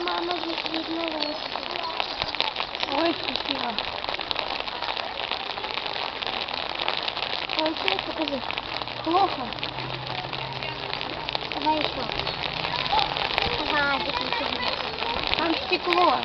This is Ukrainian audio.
мама відновилася. Ой, красиво. Получилось, покажи. Плохо. Давай еще. Ага, закрути. Там стекло.